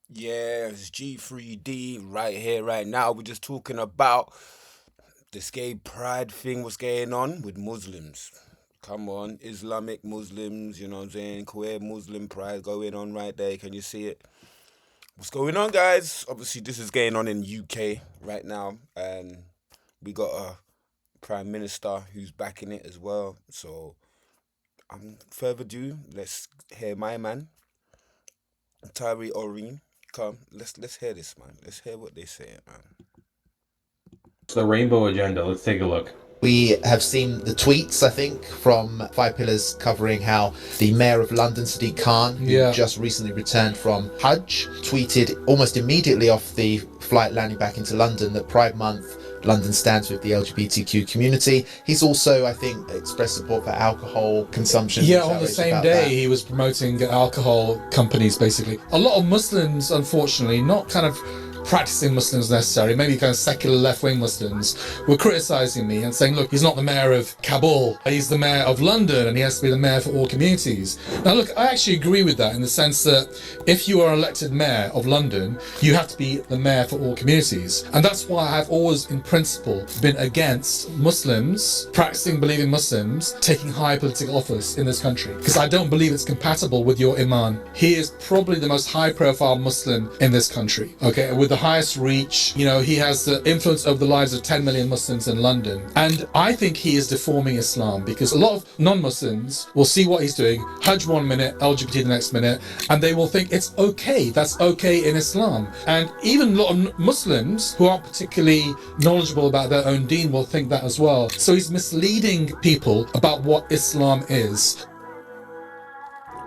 Yeah, it's GfreeD right here, right now. We're just talking about this gay pride thing, what's going on with Muslims. Come on, Islamic Muslims, you know what I'm saying? Queer Muslim pride going on right there. Can you see it? What's going on, guys? Obviously, this is going on in UK right now, and we got a prime minister who's backing it as well. So, further ado, let's hear my man, Tyree Oreen. Come, let's hear this, man. Let's hear what they say, man. The rainbow agenda. Let's take a look. We have seen the tweets, I think, from Five Pillars covering how the Mayor of London, Sadiq Khan, who just recently returned from Hajj, tweeted almost immediately off the flight landing back into London that Pride Month, London stands with the LGBTQ community. He's also, I think, expressed support for alcohol consumption. Yeah, on the same day, that. he was promoting alcohol companies, basically. A lot of Muslims, unfortunately, not kind of practicing Muslims necessarily, maybe kind of secular left-wing Muslims, were criticising me and saying, look, he's not the mayor of Kabul, he's the mayor of London, and he has to be the mayor for all communities. Now, look, I actually agree with that in the sense that if you are elected mayor of London, you have to be the mayor for all communities. And that's why I've always, in principle, been against Muslims, practicing, believing Muslims, taking high political office in this country. Because I don't believe it's compatible with your Iman. He is probably the most high-profile Muslim in this country, okay, with the highest reach. You know, he has the influence over the lives of 10 million Muslims in London. And I think he is deforming Islam, because a lot of non-Muslims will see what he's doing, Hajj 1 minute, LGBT the next minute, and they will think it's okay. That's okay in Islam. And even a lot of Muslims who aren't particularly knowledgeable about their own deen will think that as well. So he's misleading people about what Islam is.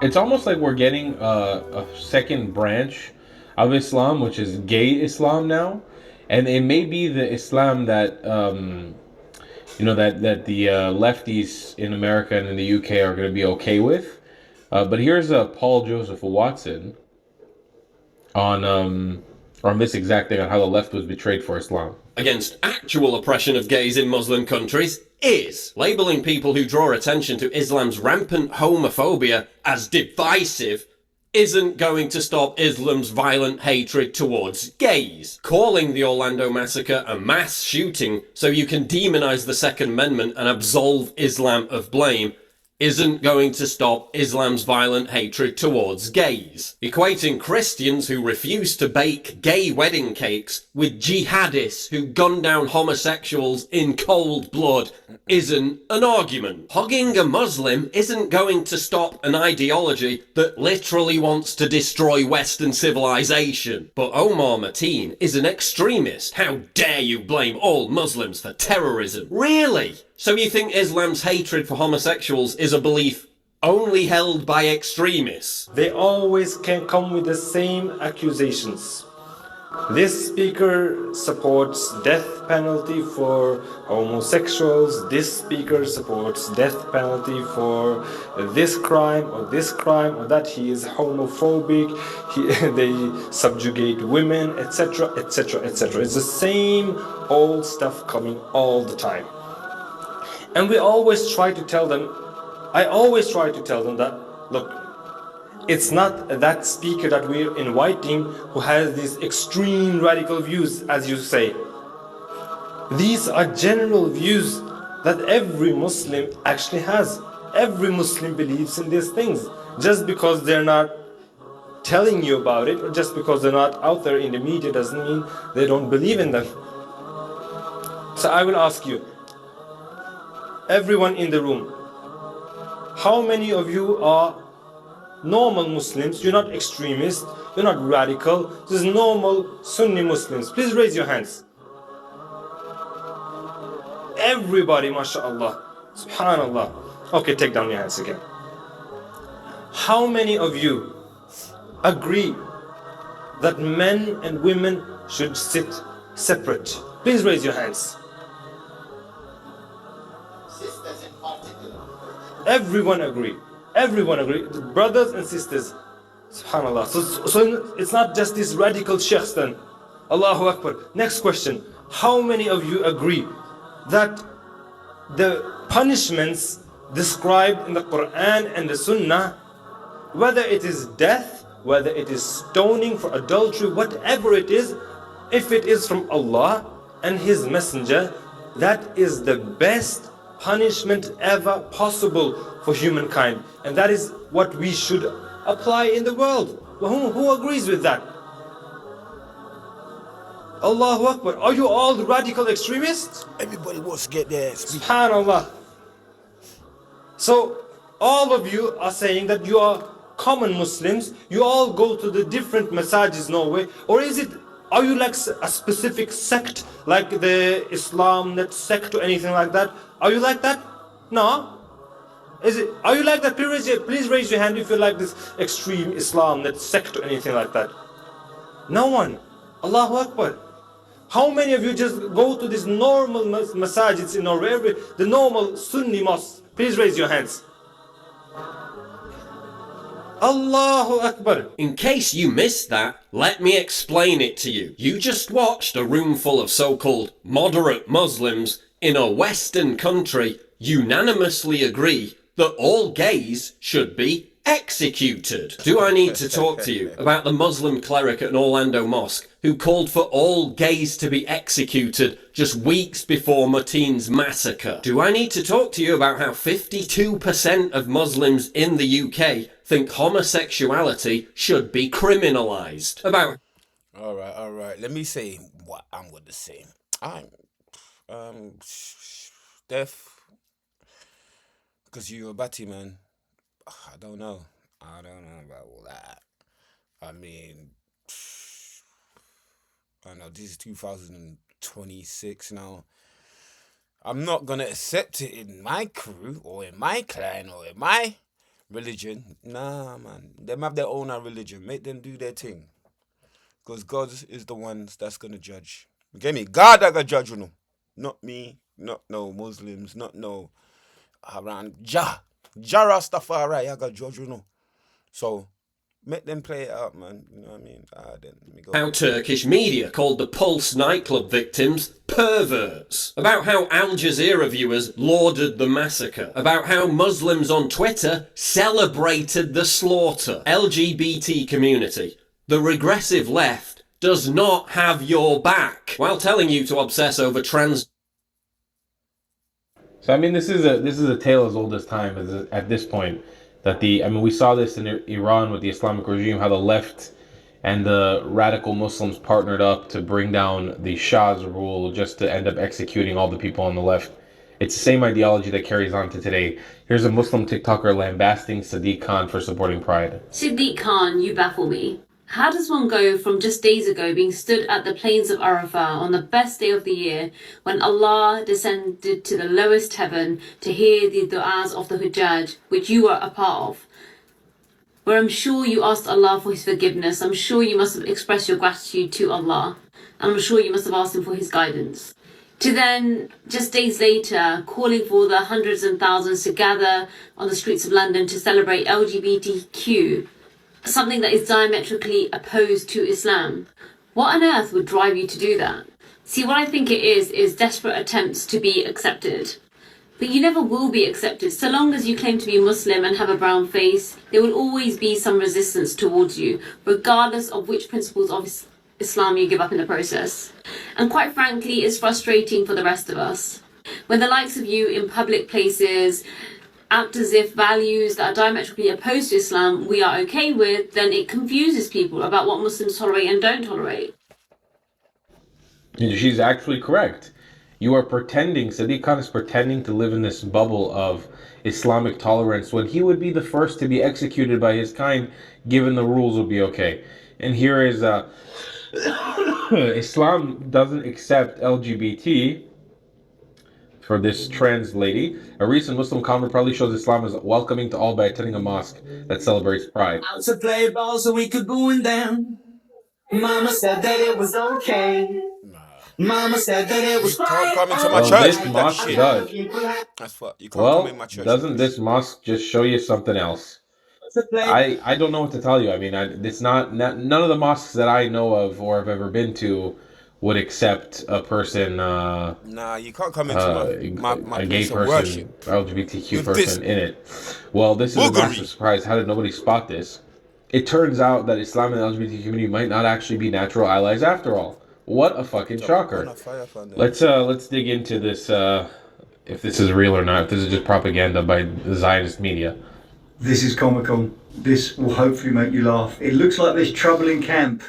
It's almost like we're getting a second branch of Islam, which is gay Islam now, and it may be the Islam that that the lefties in America and in the UK are going to be okay with. But here's Paul Joseph Watson on this exact thing, on how the left was betrayed for Islam. Against actual oppression of gays in Muslim countries is labelling people who draw attention to Islam's rampant homophobia as divisive isn't going to stop Islam's violent hatred towards gays. Calling the Orlando massacre a mass shooting so you can demonize the Second Amendment and absolve Islam of blame isn't going to stop Islam's violent hatred towards gays. Equating Christians who refuse to bake gay wedding cakes with jihadists who gun down homosexuals in cold blood isn't an argument. Hugging a Muslim isn't going to stop an ideology that literally wants to destroy Western civilization. But Omar Mateen is an extremist. How dare you blame all Muslims for terrorism? Really? So you think Islam's hatred for homosexuals is a belief only held by extremists? They always can come with the same accusations. This speaker supports death penalty for homosexuals. This speaker supports death penalty for this crime or that. He is homophobic. They subjugate women, etc., etc., etc. It's the same old stuff coming all the time. And I always try to tell them that, look, it's not that speaker that we're inviting who has these extreme radical views, as you say. These are general views that every Muslim actually has. Every Muslim believes in these things. Just because they're not telling you about it, or just because they're not out there in the media, doesn't mean they don't believe in them. So I will ask you, everyone in the room, how many of you are normal Muslims? You're not extremists, you're not radical, just normal Sunni Muslims. Please raise your hands. Everybody, mashallah, subhanallah. Okay, take down your hands again. How many of you agree that men and women should sit separate? Please raise your hands. Everyone agree. Everyone agree. Brothers and sisters. Subhanallah. So it's not just these radical sheikhs then. Allahu Akbar. Next question. How many of you agree that the punishments described in the Quran and the Sunnah, whether it is death, whether it is stoning for adultery, whatever it is, if it is from Allah and His Messenger, that is the best punishment ever possible for humankind. And that is what we should apply in the world. Who agrees with that? Allahu Akbar. Are you all radical extremists? Everybody wants to get there. SubhanAllah. So all of you are saying that you are common Muslims, you all go to the different masajids, no way, or are you like a specific sect, like the Islam net sect or anything like that? Are you like that? No. Are you like that? Please raise your hand if you're like this extreme Islam net sect or anything like that. No one. Allahu Akbar. How many of you just go to these normal masajids in Norway, the normal Sunni mosques? Please raise your hands. Allahu Akbar. In case you missed that, let me explain it to you. You just watched a room full of so-called moderate Muslims in a Western country unanimously agree that all gays should be executed. Do I need to talk to you about the Muslim cleric at an Orlando mosque who called for all gays to be executed just weeks before Mateen's massacre? Do I need to talk to you about how 52% of Muslims in the UK think homosexuality should be criminalised? All right. Let me say what I'm going to say. I'm Steph, because you're a batty man. I don't know about all that. I mean, I know this is 2026 now. I'm not gonna accept it in my crew or in my clan or in my religion. Nah, man. Them have their own religion. Make them do their thing. Because God is the one that's gonna judge. You get me? God that gonna judge, you know. Not me, not no Muslims, not no around Jah Rastafari, I got judge, you know. So make them play it out, man. You know what I mean? Then let me go. How Turkish media called the Pulse nightclub victims perverts. About how Al Jazeera viewers lauded the massacre. About how Muslims on Twitter celebrated the slaughter. LGBT community. The regressive left does not have your back while telling you to obsess over trans. So I mean, this is a tale as old as time at this point. We saw this in Iran with the Islamic regime, how the left and the radical Muslims partnered up to bring down the Shah's rule just to end up executing all the people on the left. It's the same ideology that carries on to today. Here's a Muslim TikToker lambasting Sadiq Khan for supporting Pride. Sadiq Khan, you baffle me. How does one go from just days ago being stood at the plains of Arafah on the best day of the year when Allah descended to the lowest heaven to hear the du'as of the Hujjaj, which you are a part of, where I'm sure you asked Allah for His forgiveness, I'm sure you must have expressed your gratitude to Allah, and I'm sure you must have asked Him for His guidance, to then, just days later, calling for the hundreds and thousands to gather on the streets of London to celebrate LGBTQ, something that is diametrically opposed to Islam. What on earth would drive you to do that? See, what I think it is desperate attempts to be accepted. But you never will be accepted. So long as you claim to be Muslim and have a brown face, there will always be some resistance towards you, regardless of which principles of Islam you give up in the process. And quite frankly, it's frustrating for the rest of us. When the likes of you in public places act as if values that are diametrically opposed to Islam we are okay with, then it confuses people about what Muslims tolerate and don't tolerate. She's actually correct. You are pretending, Sadiq Khan is pretending to live in this bubble of Islamic tolerance when he would be the first to be executed by his kind, given the rules would be okay. And here is Islam doesn't accept LGBT. For this trans lady, a recent Muslim convert probably shows Islam as welcoming to all by attending a mosque that celebrates Pride. Out to play ball so we could boo them. Mama said that it was okay. Mama said that it was You can't come into my Well, church this with that mosque shit. does. That's what you can't come in my Well, church. doesn't this mosque just show you something else? I don't know what to tell you. I mean, it's not none of the mosques that I know of or have ever been to would accept a person, Nah, you can't come into my a gay place of person, worship LGBTQ with person this in it. Well, this is a boogery. massive surprise. How did nobody spot this? it turns out that Islam and the LGBT community might not actually be natural allies after all. What a fucking shocker. Let's dig into this, if this is real or not, if this is just propaganda by the Zionist media. This is comical. This will hopefully make you laugh. It looks like there's trouble in camp.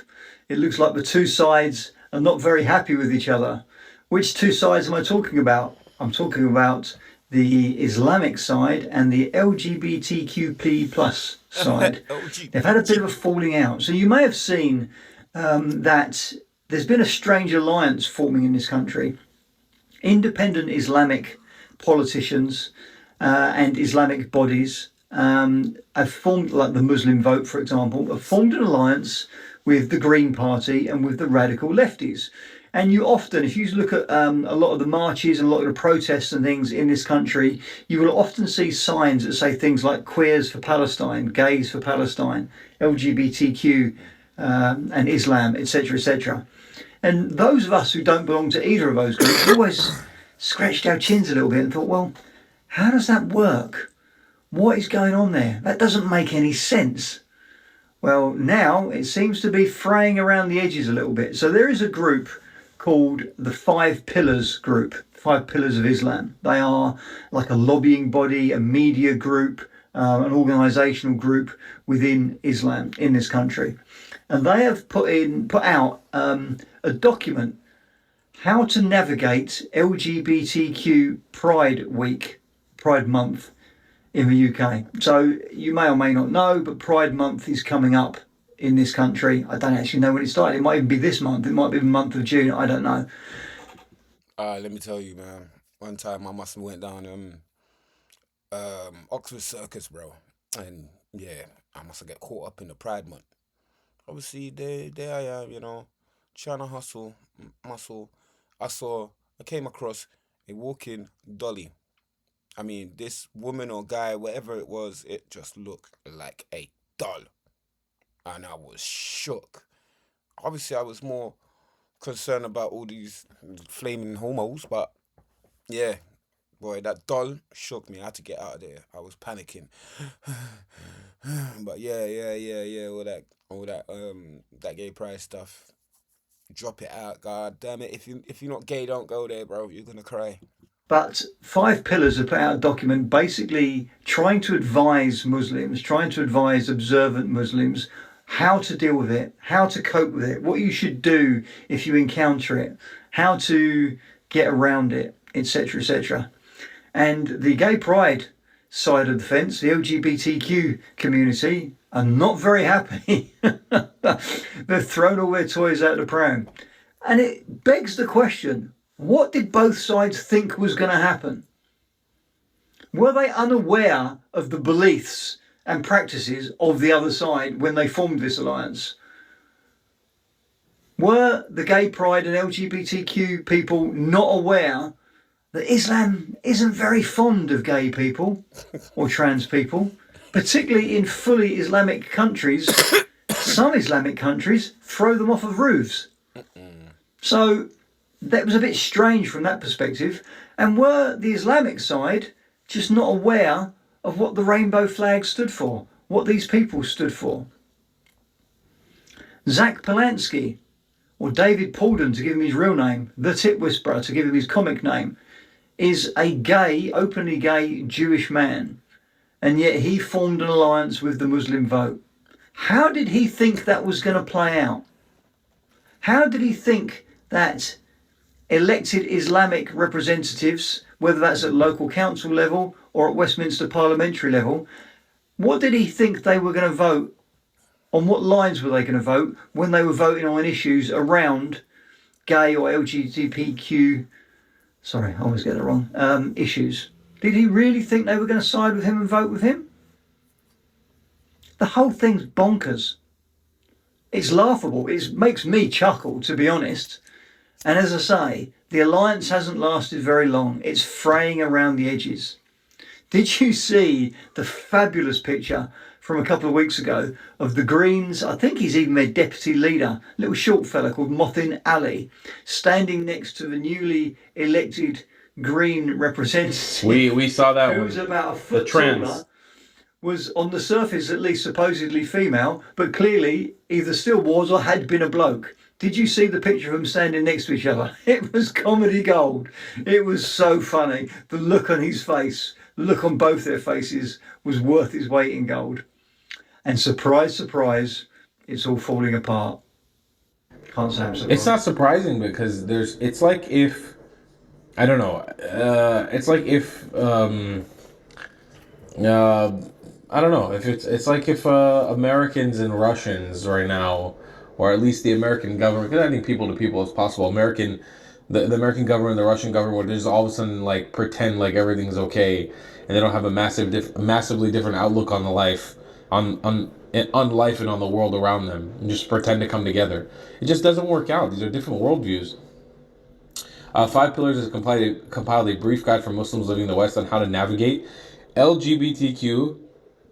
It looks like the two sides are not very happy with each other. Which two sides am I talking about? I'm talking about the Islamic side and the LGBTQP plus side. They've had a bit of a falling out. So you may have seen that there's been a strange alliance forming in this country. Independent Islamic politicians and Islamic bodies have formed, like the Muslim Vote, for example, have formed an alliance with the Green Party and with the radical lefties. And you often, if you look at a lot of the marches and a lot of the protests and things in this country, you will often see signs that say things like queers for Palestine, gays for Palestine, LGBTQ and Islam, etc., etc. And those of us who don't belong to either of those groups always scratched our chins a little bit and thought, well, how does that work? What is going on there? That doesn't make any sense. Well, now it seems to be fraying around the edges a little bit. So there is a group called the Five Pillars Group, Five Pillars of Islam. They are like a lobbying body, a media group, an organisational group within Islam in this country. And they have put out a document, how to navigate LGBTQ Pride Week, Pride Month in the UK. So you may or may not know, but Pride Month is coming up in this country. I don't actually know when it started. It might even be this month. It might be the month of June. I don't know. Let me tell you, man. One time I must have went down Oxford Circus, bro. And yeah, I must have got caught up in the Pride Month. Obviously, there I am, trying to hustle, muscle. I came across a walking dolly. I mean, this woman or guy, whatever it was, it just looked like a doll. And I was shook. Obviously, I was more concerned about all these flaming homos, but yeah, boy, that doll shook me. I had to get out of there. I was panicking. But yeah, that gay pride stuff. Drop it out, god damn it. If you're not gay, don't go there, bro. You're gonna cry. But Five Pillars have put out a document basically trying to advise Muslims, trying to advise observant Muslims how to deal with it, how to cope with it, what you should do if you encounter it, how to get around it, etc., etc. And the gay pride side of the fence, the LGBTQ community, are not very happy. They've thrown all their toys out the pram. And it begs the question, what did both sides think was going to happen? Were they unaware of the beliefs and practices of the other side when they formed this alliance? Were the gay pride and LGBTQ people not aware that Islam isn't very fond of gay people or trans people, particularly in fully Islamic countries? Some Islamic countries throw them off of roofs. So that was a bit strange from that perspective. And were the Islamic side just not aware of what the rainbow flag stood for, what these people stood for? Zach Polanski, or David Paulden to give him his real name, the Tit Whisperer to give him his comic name, is a gay, openly gay Jewish man. And yet he formed an alliance with the Muslim Vote. How did he think that was going to play out? How did he think that elected Islamic representatives, whether that's at local council level or at Westminster parliamentary level, what did he think they were going to vote? On what lines were they going to vote when they were voting on issues around gay or LGBTQ, sorry, I always get it wrong, issues? Did he really think they were going to side with him and vote with him? The whole thing's bonkers. It's laughable. It makes me chuckle, to be honest. And as I say, the alliance hasn't lasted very long. It's fraying around the edges. Did you see the fabulous picture from a couple of weeks ago of the Greens? I think he's even their deputy leader, a little short fella called Mothin Ali, standing next to the newly elected Green representative. We saw that who one. was about a foot trans. taller, was on the surface at least supposedly female, but clearly either still was or had been a bloke. Did you see the picture of them standing next to each other? It was comedy gold. It was so funny. The look on his face, the look on both their faces was worth its weight in gold. And surprise, surprise, it's all falling apart. Can't say I'm surprised. It's not surprising because it's like if, I don't know, it's like if, I don't know, if it's like if Americans and Russians right now, or at least the American government, because I think people to people is possible, the American government, the Russian government, would just all of a sudden like pretend like everything's okay, and they don't have a massively different outlook on the life, on life and on the world around them, and just pretend to come together. It just doesn't work out. These are different worldviews. 5 Pillars has compiled a brief guide for Muslims living in the West on how to navigate LGBTQ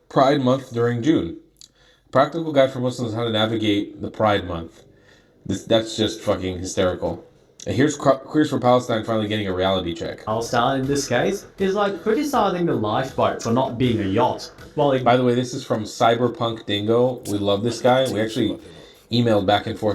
Pride Month during June. Practical guide for Muslims on how to navigate the Pride Month. That's just fucking hysterical. And here's Queers for Palestine finally getting a reality check. Palestine in this case is like criticizing the lifeboat for not being a yacht. Well, by the way, this is from Cyberpunk Dingo. We love this guy. We actually emailed back and forth